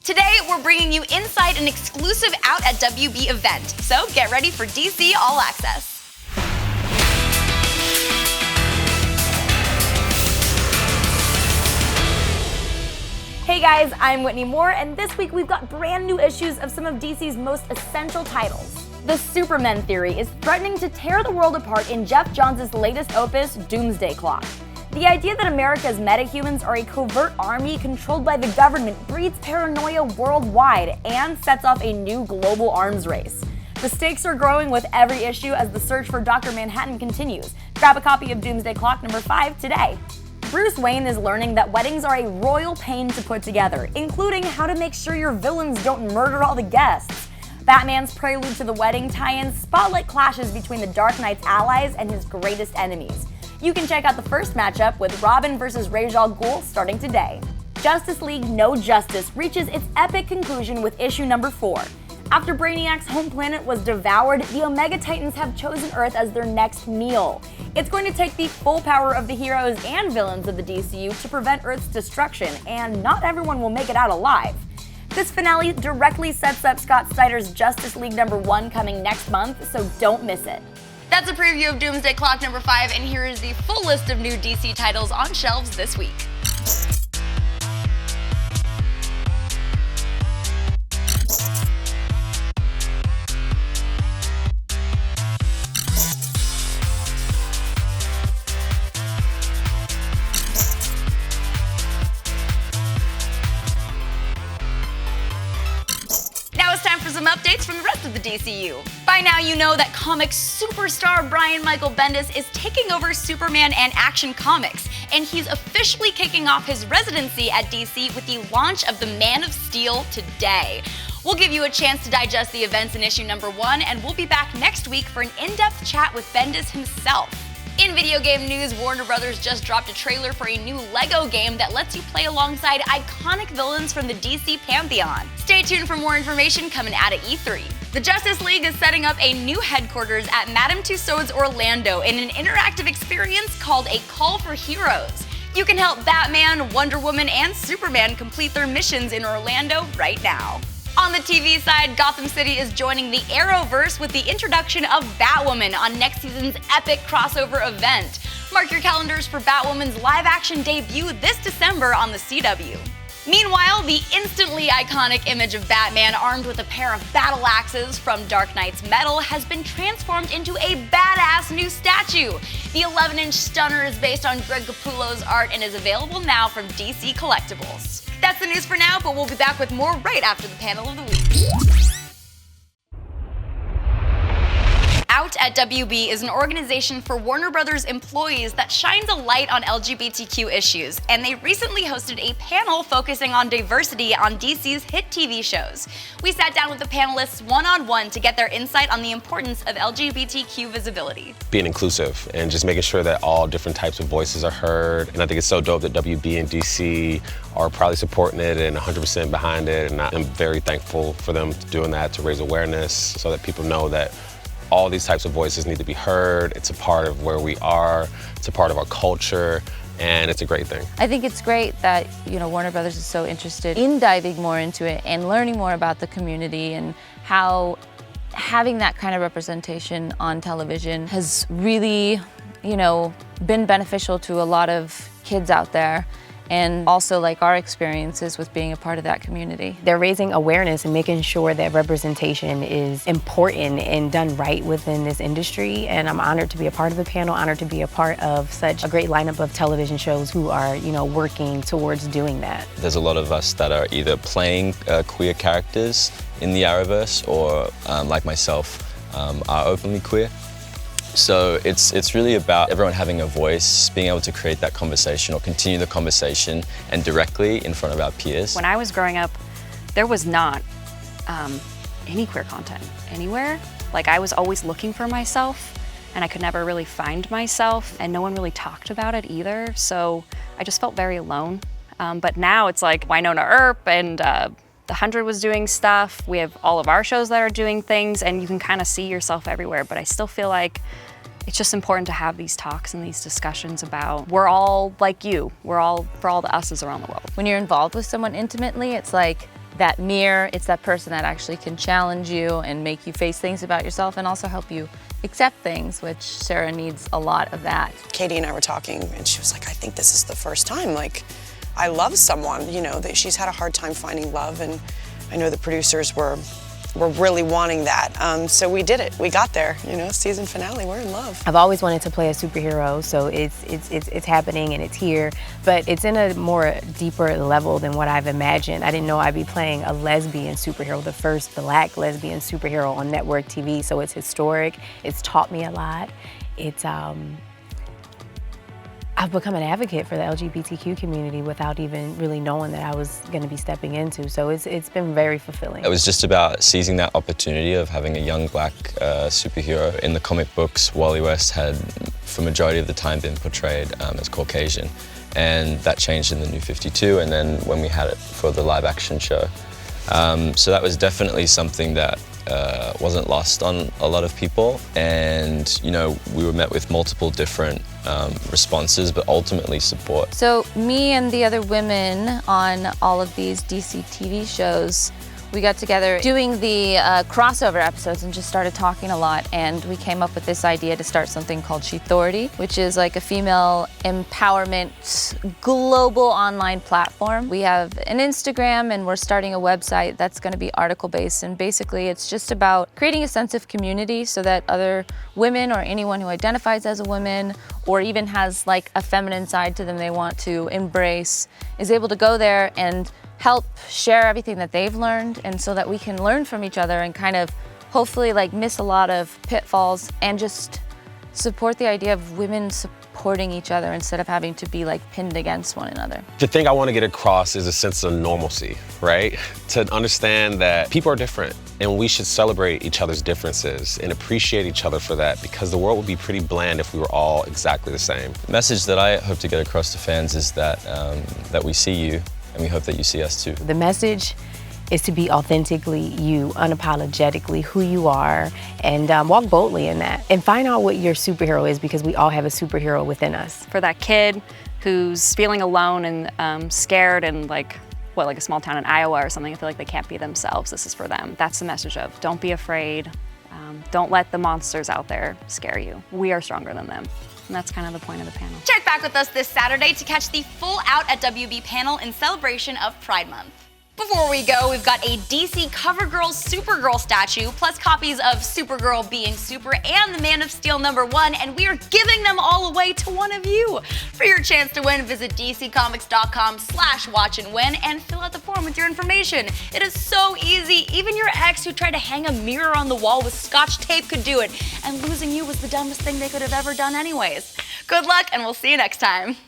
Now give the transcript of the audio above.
Today, we're bringing you inside an exclusive Out at WB event, so get ready for DC All Access. Hey guys, I'm Whitney Moore, and this week we've got brand new issues of some of DC's most essential titles. The Superman theory is threatening to tear the world apart in Jeff Johns' latest opus, Doomsday Clock. The idea that America's metahumans are a covert army controlled by the government breeds paranoia worldwide and sets off a new global arms race. The stakes are growing with every issue as the search for Dr. Manhattan continues. Grab a copy of Doomsday Clock number 5 today. Bruce Wayne is learning that weddings are a royal pain to put together, including how to make sure your villains don't murder all the guests. Batman's prelude to the wedding tie-in spotlight clashes between the Dark Knight's allies and his greatest enemies. You can check out the first matchup with Robin vs. Ra's al Ghul starting today. Justice League No Justice reaches its epic conclusion with issue number 4. After Brainiac's home planet was devoured, the Omega Titans have chosen Earth as their next meal. It's going to take the full power of the heroes and villains of the DCU to prevent Earth's destruction, and not everyone will make it out alive. This finale directly sets up Scott Snyder's Justice League number 1 coming next month, so don't miss it. That's a preview of Doomsday Clock number 5, and here is the full list of new DC titles on shelves this week. Now it's time for some updates from the rest of the DCU. By now you know that comics superstar Brian Michael Bendis is taking over Superman and Action Comics, and he's officially kicking off his residency at DC with the launch of the Man of Steel today. We'll give you a chance to digest the events in issue number 1, and we'll be back next week for an in-depth chat with Bendis himself. In video game news, Warner Bros. Just dropped a trailer for a new LEGO game that lets you play alongside iconic villains from the DC Pantheon. Stay tuned for more information coming out at E3. The Justice League is setting up a new headquarters at Madame Tussauds Orlando in an interactive experience called A Call for Heroes. You can help Batman, Wonder Woman, and Superman complete their missions in Orlando right now. On the TV side, Gotham City is joining the Arrowverse with the introduction of Batwoman on next season's epic crossover event. Mark your calendars for Batwoman's live-action debut this December on the CW. Meanwhile, the instantly iconic image of Batman armed with a pair of battle axes from Dark Knight's metal has been transformed into a badass new statue. The 11-inch stunner is based on Greg Capullo's art and is available now from DC Collectibles. That's the news for now, but we'll be back with more right after the panel of the week. Out at WB is an organization for Warner Bros. Employees that shines a light on LGBTQ issues, and they recently hosted a panel focusing on diversity on DC's hit TV shows. We sat down with the panelists one-on-one to get their insight on the importance of LGBTQ visibility. Being inclusive and just making sure that all different types of voices are heard, and I think it's so dope that WB and DC are probably supporting it and 100% behind it, and I'm very thankful for them doing that to raise awareness so that people know that all these types of voices need to be heard. It's a part of where we are, it's a part of our culture, and it's a great thing. I think it's great that, Warner Brothers is so interested in diving more into it and learning more about the community and how having that kind of representation on television has really, been beneficial to a lot of kids out there. And also our experiences with being a part of that community. They're raising awareness and making sure that representation is important and done right within this industry. And I'm honored to be a part of the panel, honored to be a part of such a great lineup of television shows who are, working towards doing that. There's a lot of us that are either playing queer characters in the Arrowverse or, like myself, are openly queer. So it's really about everyone having a voice, being able to create that conversation or continue the conversation and directly in front of our peers. When I was growing up, there was not any queer content anywhere. I was always looking for myself and I could never really find myself, and no one really talked about it either. So I just felt very alone. But now it's like Winona Earp and The 100 was doing stuff. We have all of our shows that are doing things, and you can kind of see yourself everywhere. But I still feel like it's just important to have these talks and these discussions about we're all like you. We're all for all the us's around the world. When you're involved with someone intimately, it's like that mirror. It's that person that actually can challenge you and make you face things about yourself and also help you accept things, which Sarah needs a lot of that. Caity and I were talking, and she was like, I think this is the first time, like, I love someone, you know, that she's had a hard time finding love, and I know the producers were really wanting that. So we did it. We got there, you know, season finale, we're in love. I've always wanted to play a superhero, so it's happening and it's here, but it's in a more deeper level than what I've imagined. I didn't know I'd be playing a lesbian superhero, the first Black lesbian superhero on network TV, so it's historic. It's taught me a lot. I've become an advocate for the LGBTQ community without even really knowing that I was going to be stepping into. So it's been very fulfilling. It was just about seizing that opportunity of having a young Black superhero. In the comic books, Wally West had, for majority of the time, been portrayed as Caucasian. And that changed in the New 52, and then when we had it for the live action show. So that was definitely something that wasn't lost on a lot of people. And, you know, we were met with multiple different responses, but ultimately support. So me and the other women on all of these DC TV shows, we got together doing the crossover episodes and just started talking a lot, and we came up with this idea to start something called She-thority, which is like a female empowerment global online platform. We have an Instagram and we're starting a website that's going to be article-based, and basically it's just about creating a sense of community so that other women or anyone who identifies as a woman or even has like a feminine side to them they want to embrace is able to go there and help share everything that they've learned, and so that we can learn from each other and kind of hopefully like miss a lot of pitfalls and just support the idea of women supporting each other instead of having to be like pinned against one another. The thing I want to get across is a sense of normalcy, right? To understand that people are different and we should celebrate each other's differences and appreciate each other for that, because the world would be pretty bland if we were all exactly the same. The message that I hope to get across to fans is that, that we see you, and we hope that you see us too. The message is to be authentically you, unapologetically who you are, and walk boldly in that. And find out what your superhero is, because we all have a superhero within us. For that kid who's feeling alone and scared and like a small town in Iowa or something, I feel like they can't be themselves, this is for them. That's the message of don't be afraid, don't let the monsters out there scare you. We are stronger than them. And that's kind of the point of the panel. Check back with us this Saturday to catch the full Out at WB panel in celebration of Pride Month. Before we go, we've got a DC CoverGirl Supergirl statue, plus copies of Supergirl Being Super and the Man of Steel #1, and we are giving them all away to one of you. For your chance to win, visit dccomics.com/watchandwin and fill out the form with your information. It is so easy. Even your ex who tried to hang a mirror on the wall with Scotch tape could do it, and losing you was the dumbest thing they could have ever done anyways. Good luck, and we'll see you next time.